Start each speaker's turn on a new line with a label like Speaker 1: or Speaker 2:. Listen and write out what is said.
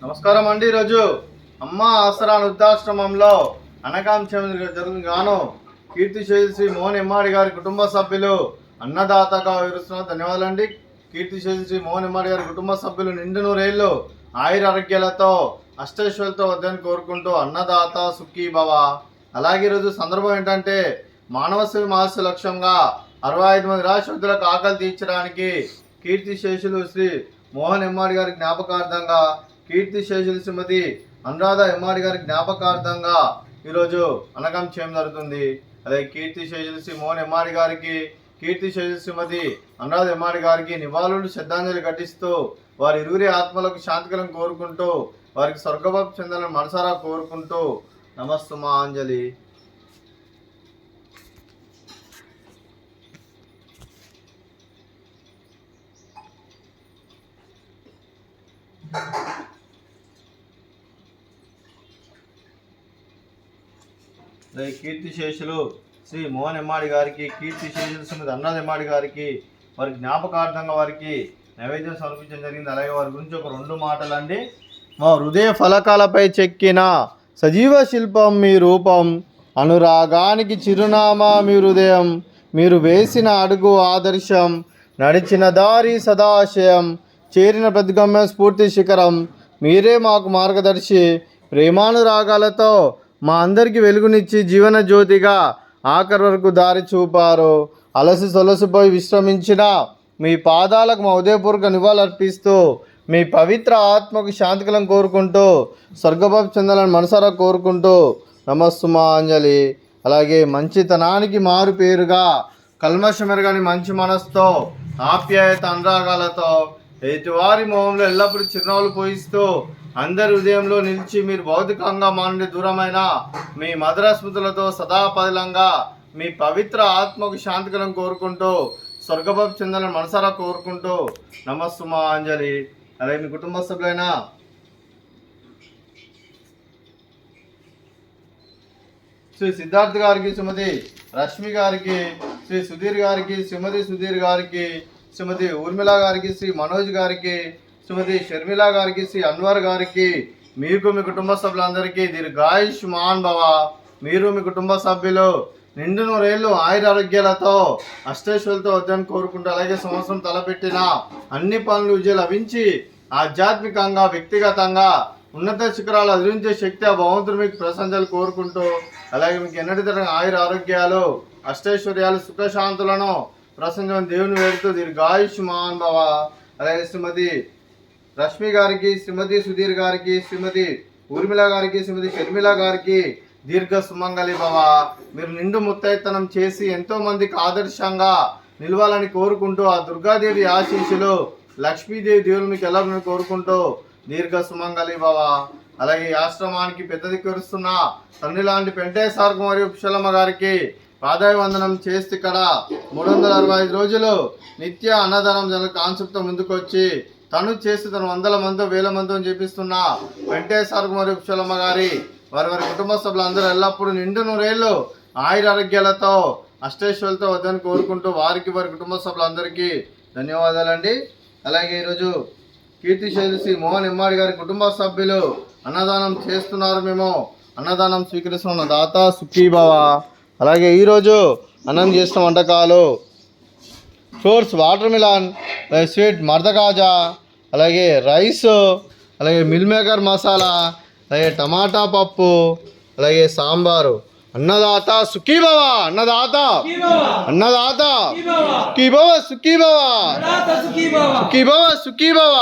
Speaker 1: నమస్కారం అండి. ఈరోజు అమ్మ ఆసరా వృద్ధాశ్రమంలో అనకాంక్షం జరుగుగాను కీర్తిశేషి శ్రీ మోహన్ ఎమ్మాడి గారి కుటుంబ సభ్యులు అన్నదాతగా వివరిస్తున్నారు. ధన్యవాదాలండి. కీర్తిశేషి శ్రీ మోహన్ ఎమ్మాడి గారి కుటుంబ సభ్యులు నిండు నూరేళ్లు ఆయుర ఆరోగ్యాలతో అష్టైశ్వర్యాలతో వద్దని కోరుకుంటూ అన్నదాత సుఖీ భవ. అలాగే ఈరోజు సందర్భం ఏంటంటే మానవ సేవ మహస్య లక్ష్యంగా 65 మంది రాష్ట్రులకు ఆకలి తీర్చడానికి కీర్తిశేషులు శ్రీ మోహన్ ఎమ్మాడి గారి జ్ఞాపకార్థంగా కీర్తిశేషులు శ్రీమతి అనురాధ ఎమ్మాడి గారి జ్ఞాపకార్థంగా ఈరోజు అనకం చేయడం జరుగుతుంది. అదే కీర్తిశేషులు శ్రీ మోహన్ ఎమ్మాడి గారికి, కీర్తిశేషులు శ్రీమతి అనురాధ ఎమ్మాడి గారికి నివాళులు శ్రద్ధాంజలి ఘటిస్తూ వారి ఇరువురి ఆత్మలకు శాంతికలం కోరుకుంటూ వారికి స్వర్గభావం చెందాలని మనసారా కోరుకుంటూ నమస్తుమాంజలి. కీర్తిశేషులు శ్రీ మోహన్ ఎమ్మాడి గారికి, కీర్తిశేషులు శ్రీమతి అనురాధ ఎమ్మాడి గారికి వారి జ్ఞాపకార్థంగా వారికి నైవేద్యం సమర్పించడం జరిగింది. అలాగే వారి గురించి ఒక 2 మాటలు అండి. మా హృదయ ఫలకాలపై చెక్కిన సజీవ శిల్పం మీ రూపం, అనురాగానికి చిరునామా మీ హృదయం, మీరు వేసిన అడుగు ఆదర్శం, నడిచిన దారి సదాశయం, చేరిన ప్రతిగమ్య స్ఫూర్తి శిఖరం, మీరే మాకు మార్గదర్శి, ప్రేమానురాగాలతో మా అందరికీ వెలుగునిచ్చి జీవన జ్యోతిగా ఆఖరి వరకు దారి చూపారు. అలసి సొలసిపోయి విశ్రమించిన మీ పాదాలకు మా ఉదయపూర్వక నివాళులర్పిస్తూ మీ పవిత్ర ఆత్మకు శాంతికలం కోరుకుంటూ స్వర్గభావం చెందాలని మనసారా కోరుకుంటూ నమస్తుమాంజలి. అలాగే మంచితనానికి మారు పేరుగా కల్మషమెరగని మంచి మనసుతో ఆప్యాయత అనురాగాలతో ఎదుటివారి మొహంలో ఎల్లప్పుడూ చిరునవ్వులు పోయిస్తూ అందరి హృదయంలో నిలిచి మీరు భౌతికంగా మా నుండి దూరమైన మీ మధుర స్మృతులతో సదాపదిలంగా మీ పవిత్ర ఆత్మకు శాంతికరం కోరుకుంటూ స్వర్గభావం చెందాలని మనసారా కోరుకుంటూ నమస్తుమాంజలి. అలాగే మీ కుటుంబ సభ్యులైన శ్రీ సిద్ధార్థ్ గారికి, శ్రీమతి రష్మి గారికి, శ్రీ సుధీర్ గారికి, శ్రీమతి సుధీర్ గారికి, శ్రీమతి ఊర్మిళ గారికి, శ్రీ మనోజ్ గారికి, శ్రీమతి షర్మిల గారికి, శ్రీ అన్వర్ గారికి, మీకు మీ కుటుంబ సభ్యులందరికీ దీర్ఘాయుష్మాన్ భవ. మీరు మీ కుటుంబ సభ్యులు నిండు నూరేళ్లు ఆయుర ఆరోగ్యాలతో అష్టైశ్వర్యాలతో వద్దని కోరుకుంటూ అలాగే సంవత్సరం తలపెట్టిన అన్ని పనులు విజయం లభించి ఆధ్యాత్మికంగా వ్యక్తిగతంగా ఉన్నత శిఖరాలు అధిరించే శక్తి ఆ భగవంతుడు మీకు ప్రశంసలు కోరుకుంటూ అలాగే మీకు ఎన్నటి తరం ఆయుర ఆరోగ్యాలు అష్టైశ్వర్యాలు సుఖశాంతులను ప్రశంసలను దేవుని వేడుతూ దీర్ఘాయుష్మాన్ భవ. అలాగే శ్రీమతి రష్మి గారికి, శ్రీమతి సుధీర్ గారికి, శ్రీమతి ఊర్మిళ గారికి, శ్రీమతి షర్మిల గారికి దీర్ఘ సుమంగళి భవ. మీరు నిండు ముత్తైతనం చేసి ఎంతో మందికి ఆదర్శంగా నిలవాలని కోరుకుంటూ ఆ దుర్గాదేవి ఆశీస్సులు లక్ష్మీదేవి దేవులు మీకు ఎలా కోరుకుంటూ దీర్ఘ సుమంగళి భవ. అలాగే ఈ ఆశ్రమానికి పెద్ద దిక్కురుస్తున్న తండ్రి లాంటి పెంటేశ్వర మరియు పుష్పలమ్మ గారికి పాదాయ వందనం చేస్తే ఇక్కడ 365 రోజులు నిత్య అన్నదానం జన కాన్సెప్ట్తో ముందుకొచ్చి తను చేసి తను 100 మందో 1000 మందో చేపిస్తున్న వెంకటేశ్వర మరియు పుష్పలమ్మ గారి వారి కుటుంబ సభ్యులందరూ ఎల్లప్పుడూ నిండు నూరేళ్లు ఆయుర ఆరోగ్యాలతో అష్టైశ్వర్యాలతో వద్దని కోరుకుంటూ వారికి వారి కుటుంబ సభ్యులందరికీ ధన్యవాదాలండి. అలాగే ఈరోజు కీర్తిశేషి శ్రీ మోహన్ ఎమ్మాడి గారి కుటుంబ సభ్యులు అన్నదానం చేస్తున్నారు. మేము అన్నదానం స్వీకరిస్తున్న దాత సుఖీ భవ. అలాగే ఈరోజు అన్నం చేసిన వంటకాలు ఫ్రూట్స్ వాటర్ మిలాన్, స్వీట్ మర్దకాజా, అలాగే రైస్, అలాగే మిల్ మేకర్ మసాలా, అలాగే టమాటా పప్పు, అలాగే సాంబారు. అన్నదాత సుఖీ భవ, అన్నదాత అన్నదాత సుఖీ భవ, సుఖీ భవ, సుఖీ భవ, సుఖీ భవ.